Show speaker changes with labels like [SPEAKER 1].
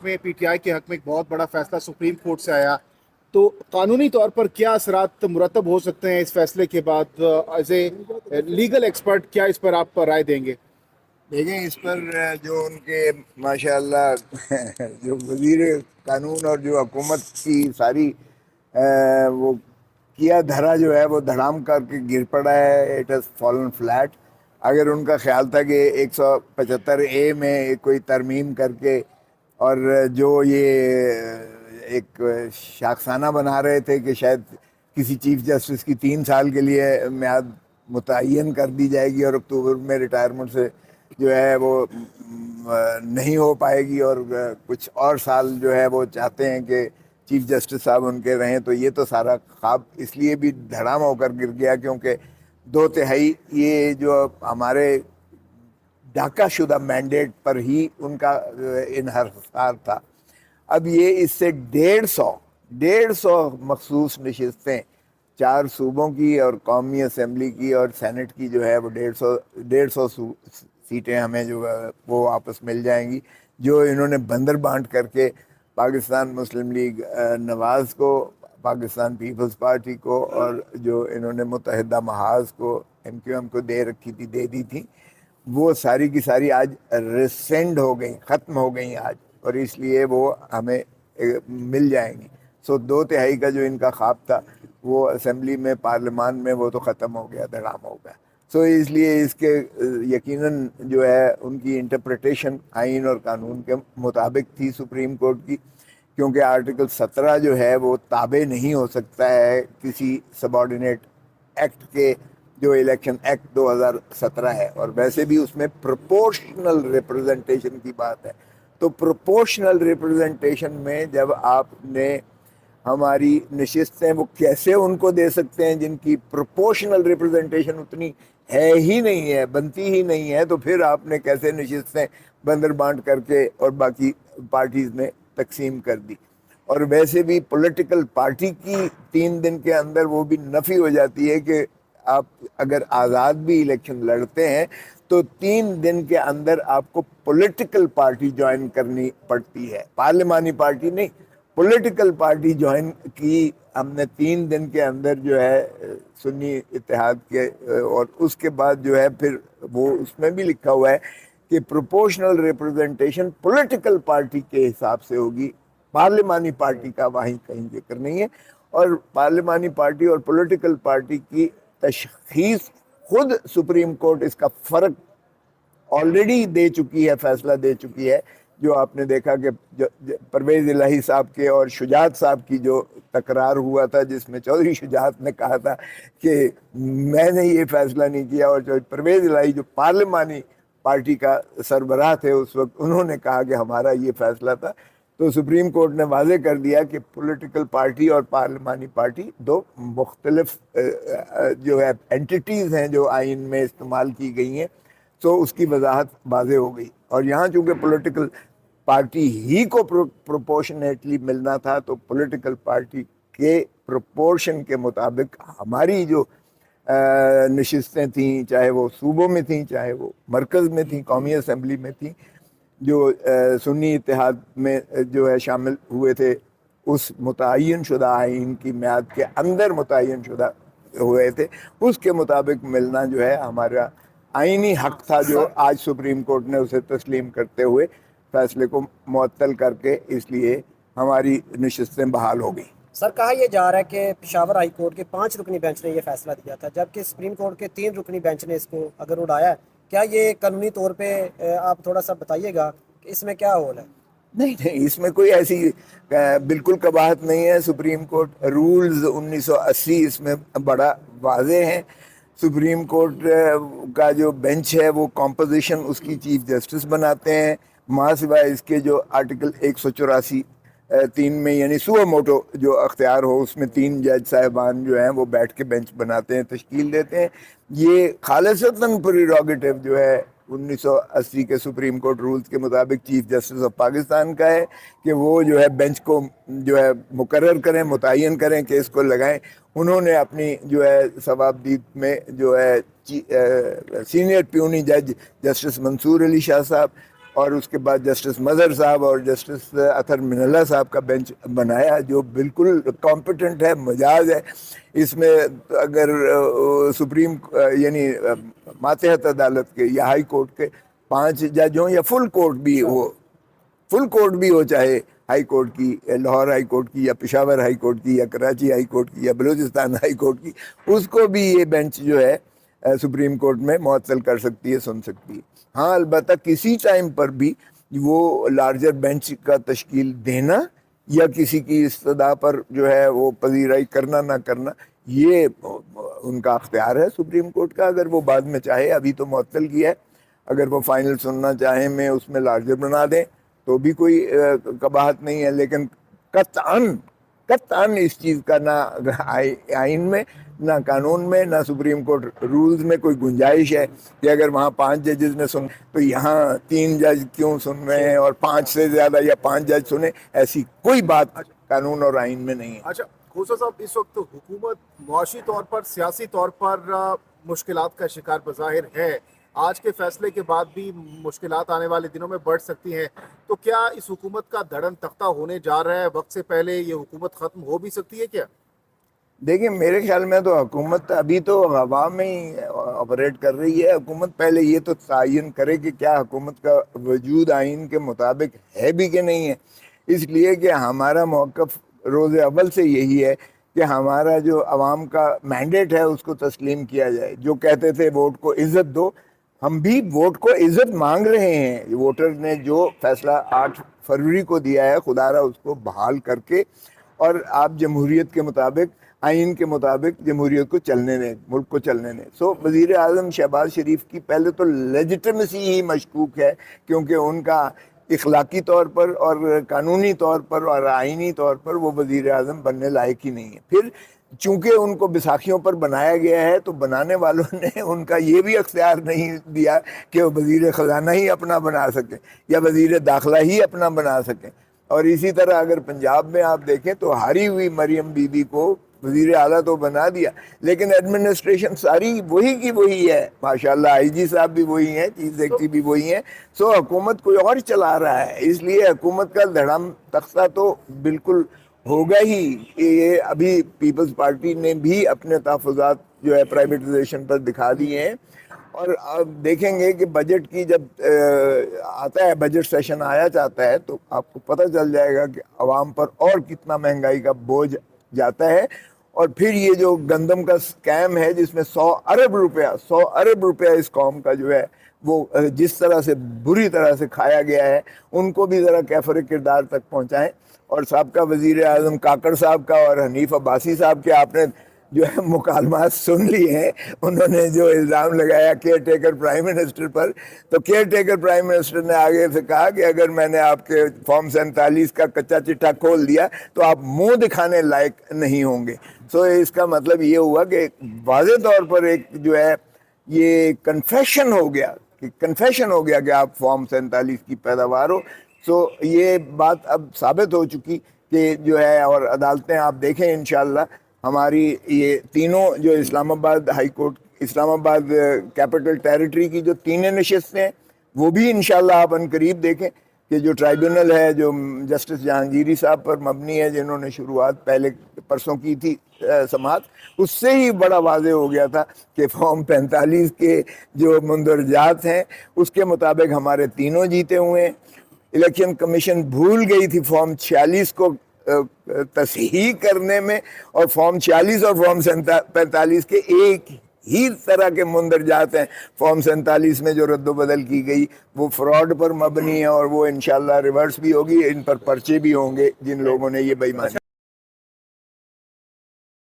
[SPEAKER 1] میں P T I کے حق میں ایک بہت بڑا فیصلہ سپریم کورٹ سے آیا، تو قانونی طور پر کیا اثرات مرتب ہو سکتے ہیں اس فیصلے کے بعد؟ ایز اے لیگل ایکسپرٹ کیا اس پر آپ رائے دیں گے؟
[SPEAKER 2] دیکھیں اس پر جو ان کے ماشاءاللہ جو وزیر قانون اور جو حکومت کی ساری وہ کیا دھرا جو ہے وہ دھڑام کر کے گر پڑا ہے. It has fallen flat. اگر ان کا خیال تھا کہ 175A میں کوئی ترمیم کر کے اور جو یہ ایک شاخسانہ بنا رہے تھے کہ شاید کسی چیف جسٹس کی 3 سال کے لیے میعاد متعین کر دی جائے گی اور اکتوبر میں ریٹائرمنٹ سے جو ہے وہ نہیں ہو پائے گی اور کچھ اور سال جو ہے وہ چاہتے ہیں کہ چیف جسٹس صاحب ان کے رہیں، تو یہ تو سارا خواب اس لیے بھی دھڑام ہو کر گر گیا کیونکہ 2/3 یہ جو ہمارے ڈھاکہ شدہ مینڈیٹ پر ہی ان کا انحصار تھا. اب یہ اس سے 150 مخصوص نشستیں 4 صوبوں کی اور قومی اسمبلی کی اور سینٹ کی جو ہے وہ 150 سیٹیں ہمیں جو وہ واپس مل جائیں گی، جو انہوں نے بندر بانٹ کر کے پاکستان مسلم لیگ نواز کو، پاکستان پیپلز پارٹی کو اور جو انہوں نے متحدہ محاذ کو MQM کو دے رکھی تھی، دے دی تھی، وہ ساری کی ساری آج ریسینڈ ہو گئیں، ختم ہو گئیں آج، اور اس لیے وہ ہمیں مل جائیں گی. 2/3 کا جو ان کا خواب تھا وہ اسمبلی میں، پارلیمان میں، وہ تو ختم ہو گیا، دھڑام ہو گیا. اس لیے اس کے یقیناً جو ہے ان کی انٹرپریٹیشن آئین اور قانون کے مطابق تھی سپریم کورٹ کی، کیونکہ آرٹیکل 17 جو ہے وہ تابع نہیں ہو سکتا ہے کسی سبارڈینیٹ ایکٹ کے، جو الیکشن ایکٹ 2017 ہے، اور ویسے بھی اس میں پروپورشنل ریپرزنٹیشن کی بات ہے. تو پروپورشنل ریپرزنٹیشن میں جب آپ نے ہماری نشستیں، وہ کیسے ان کو دے سکتے ہیں جن کی پروپورشنل ریپرزنٹیشن اتنی ہے ہی نہیں ہے، بنتی ہی نہیں ہے، تو پھر آپ نے کیسے نشستیں بندر بانٹ کر کے اور باقی پارٹیز میں تقسیم کر دی؟ اور ویسے بھی پولیٹیکل پارٹی کی 3 دن کے اندر وہ بھی نفی ہو جاتی ہے کہ آپ اگر آزاد بھی الیکشن لڑتے ہیں تو 3 دن کے اندر آپ کو پولیٹیکل پارٹی جوائن کرنی پڑتی ہے، پارلیمانی پارٹی نہیں. پولیٹیکل پارٹی جوائن کی ہم نے 3 دن کے اندر جو ہے سنی اتحاد کے، اور اس کے بعد جو ہے پھر وہ اس میں بھی لکھا ہوا ہے کہ پروپورشنل ریپرزنٹیشن پولیٹیکل پارٹی کے حساب سے ہوگی، پارلیمانی پارٹی کا وہیں کہیں ذکر نہیں ہے. اور پارلیمانی پارٹی اور پولیٹیکل پارٹی کی تشخیص خود سپریم کورٹ اس کا فرق آلریڈی دے چکی ہے، فیصلہ دے چکی ہے. جو آپ نے دیکھا کہ پرویز الہی صاحب کے اور شجاعت صاحب کی جو تکرار ہوا تھا، جس میں چودھری شجاعت نے کہا تھا کہ میں نے یہ فیصلہ نہیں کیا، اور جو پرویز الہی جو پارلیمانی پارٹی کا سربراہ تھے اس وقت، انہوں نے کہا کہ ہمارا یہ فیصلہ تھا. تو سپریم کورٹ نے واضح کر دیا کہ پولیٹیکل پارٹی اور پارلیمانی پارٹی 2 مختلف جو ہے اینٹیٹیز ہیں جو آئین میں استعمال کی گئی ہیں. تو اس کی وضاحت واضح ہو گئی. اور یہاں چونکہ پولیٹیکل پارٹی ہی کو پروپورشنیٹلی ملنا تھا، تو پولیٹیکل پارٹی کے پروپورشن کے مطابق ہماری جو نشستیں تھیں، چاہے وہ صوبوں میں تھیں، چاہے وہ مرکز میں تھیں، قومی اسمبلی میں تھیں، جو سنی اتحاد میں جو ہے شامل ہوئے تھے، اس متعین شدہ آئین کی میعاد کے اندر متعین شدہ ہوئے تھے، اس کے مطابق ملنا جو ہے ہمارا آئینی حق تھا، جو آج سپریم کورٹ نے اسے تسلیم کرتے ہوئے فیصلے کو معطل کر کے اس لیے ہماری نشستیں بحال ہو گئیں.
[SPEAKER 3] سر، کہا یہ جا رہا ہے کہ پشاور ہائی کورٹ کے 5 رکنی بینچ نے یہ فیصلہ دیا تھا، جبکہ سپریم کورٹ کے 3 رکنی بینچ نے اس کو اگر اڑایا ہے. کیا یہ قانونی طور پہ آپ تھوڑا سا بتائیے گا کہ اس میں کیا ہول ہے؟
[SPEAKER 2] نہیں، اس میں کوئی ایسی بالکل قباحت نہیں ہے. سپریم کورٹ رولز 1980 اس میں بڑا واضح ہیں. سپریم کورٹ کا جو بینچ ہے وہ کمپوزیشن اس کی چیف جسٹس بناتے ہیں، ماں سوائے اس کے جو آرٹیکل 184(3) میں یعنی سو موٹو جو اختیار ہو، اس میں 3 جج صاحبان جو ہیں وہ بیٹھ کے بینچ بناتے ہیں، تشکیل دیتے ہیں. یہ خالصتاً پریروگیٹو جو ہے 1980 کے سپریم کورٹ رولز کے مطابق چیف جسٹس آف پاکستان کا ہے کہ وہ جو ہے بینچ کو جو ہے مقرر کریں، متعین کریں، کیس کو لگائیں. انہوں نے اپنی جو ہے ثوابدید میں جو ہے سینئر پیونی جج جسٹس منصور علی شاہ صاحب اور اس کے بعد جسٹس مظہر صاحب اور جسٹس اطہر من اللہ صاحب کا بینچ بنایا جو بالکل کمپیٹنٹ ہے، مجاز ہے. اس میں اگر سپریم یعنی ماتحت عدالت کے یا ہائی کورٹ کے 5 جج ہوں یا فل کورٹ بھی ہو چاہے ہائی کورٹ کی، لاہور ہائی کورٹ کی یا پشاور ہائی کورٹ کی یا کراچی ہائی کورٹ کی یا بلوچستان ہائی کورٹ کی، اس کو بھی یہ بینچ جو ہے سپریم کورٹ میں معطل کر سکتی ہے، سن سکتی ہے. ہاں البتہ کسی ٹائم پر بھی وہ لارجر بینچ کا تشکیل دینا یا کسی کی استدعا پر جو ہے وہ پذیرائی کرنا نہ کرنا، یہ ان کا اختیار ہے سپریم کورٹ کا. اگر وہ بعد میں چاہے، ابھی تو معطل کیا ہے، اگر وہ فائنل سننا چاہیں میں اس میں لارجر بنا دیں تو بھی کوئی قباحت نہیں ہے. لیکن قطعاً اس چیز کا نہ آئین میں، نہ قانون میں، نہ سپریم کورٹ رولز میں کوئی گنجائش ہے کہ اگر وہاں 5 ججز نے سن تو یہاں 3 جج کیوں سن رہے ہیں اور 5 سے زیادہ یا 5 جج سنیں. ایسی کوئی بات قانون اور آئین میں نہیں ہے.
[SPEAKER 1] اچھا خوسا صاحب، اس وقت حکومت معاشی طور پر، سیاسی طور پر مشکلات کا شکار بظاہر ہے. آج کے فیصلے کے بعد بھی مشکلات آنے والے دنوں میں بڑھ سکتی ہیں، تو کیا اس حکومت کا دھڑن تختہ ہونے جا رہا ہے؟ وقت سے پہلے یہ حکومت ختم ہو بھی سکتی ہے کیا؟
[SPEAKER 2] دیکھیں میرے خیال میں تو حکومت ابھی تو ہوا میں ہی آپریٹ کر رہی ہے. حکومت پہلے یہ تو تعین کرے کہ کیا حکومت کا وجود آئین کے مطابق ہے بھی کہ نہیں ہے. اس لیے کہ ہمارا موقف روز اول سے یہی ہے کہ ہمارا جو عوام کا مینڈیٹ ہے اس کو تسلیم کیا جائے. جو کہتے تھے ووٹ کو عزت دو، ہم بھی ووٹ کو عزت مانگ رہے ہیں. ووٹر نے جو فیصلہ 8 فروری کو دیا ہے، خدا را اس کو بحال کر کے اور آپ جمہوریت کے مطابق، آئین کے مطابق جمہوریت کو چلنے دیں، ملک کو چلنے دیں. وزیر اعظم شہباز شریف کی پہلے تو لیجٹمیسی ہی مشکوک ہے، کیونکہ ان کا اخلاقی طور پر اور قانونی طور پر اور آئینی طور پر وہ وزیر اعظم بننے لائق ہی نہیں ہے. پھر چونکہ ان کو بیساکھیوں پر بنایا گیا ہے تو بنانے والوں نے ان کا یہ بھی اختیار نہیں دیا کہ وہ وزیر خزانہ ہی اپنا بنا سکیں یا وزیر داخلہ ہی اپنا بنا سکیں. اور اسی طرح اگر پنجاب میں آپ دیکھیں تو ہاری ہوئی مریم بی بی کو وزیر اعلیٰ تو بنا دیا، لیکن ایڈمنسٹریشن ساری وہی کی وہی ہے. ماشاءاللہ آئی جی صاحب بھی وہی ہیں، چیف سیکرٹری بھی وہی ہیں. حکومت کوئی اور چلا رہا ہے. اس لیے حکومت کا دھڑم تختہ تو بالکل ہوگا ہی. یہ ابھی پیپلز پارٹی نے بھی اپنے تحفظات جو ہے پرائیویٹائزیشن پر دکھا دیے ہیں. اور آپ دیکھیں گے کہ بجٹ کی جب آتا ہے، بجٹ سیشن آیا جاتا ہے تو آپ کو پتہ چل جائے گا کہ عوام پر اور کتنا مہنگائی کا بوجھ جاتا ہے. اور پھر یہ جو گندم کا سکیم ہے جس میں 100 ارب روپیہ اس قوم کا جو ہے وہ جس طرح سے بری طرح سے کھایا گیا ہے، ان کو بھی ذرا کیفر کردار تک پہنچائیں. اور سابقہ وزیر اعظم کاکڑ صاحب کا اور حنیف عباسی صاحب کے آپ نے جو ہے مکالمات سن لیے ہیں. انہوں نے جو الزام لگایا کیئر ٹیکر پرائم منسٹر پر، تو کیئر ٹیکر پرائم منسٹر نے آگے سے کہا کہ اگر میں نے آپ کے فارم 47 کا کچا چٹا کھول دیا تو آپ منہ دکھانے لائق نہیں ہوں گے. اس کا مطلب یہ ہوا کہ واضح طور پر ایک جو ہے یہ کنفیشن ہو گیا کہ آپ فارم 47 کی پیداوار ہو. یہ بات اب ثابت ہو چکی کہ جو ہے، اور عدالتیں آپ دیکھیں انشاءاللہ ہماری یہ تینوں جو اسلام آباد ہائی کورٹ، اسلام آباد کیپٹل ٹیریٹری کی جو 3 نشستیں ہیں وہ بھی انشاءاللہ آپ عنقریب دیکھیں کہ جو ٹرائیبونل ہے جو جسٹس جہانگیری صاحب پر مبنی ہے، جنہوں نے شروعات پہلے پرسوں کی تھی سماعت، اس سے ہی بڑا واضح ہو گیا تھا کہ فارم 45 کے جو مندرجات ہیں اس کے مطابق ہمارے تینوں جیتے ہوئے ہیں. الیکشن کمیشن بھول گئی تھی فارم 46 کو تصحیح کرنے میں، اور فارم 46 اور فارم 45 کے ایک ہی طرح کے مندرجات ہیں. فارم 47 میں جو رد و بدل کی گئی وہ فراڈ پر مبنی ہے، اور وہ انشاءاللہ ریورس بھی ہوگی. ان پر پرچے بھی ہوں گے جن لوگوں نے یہ بےایمانی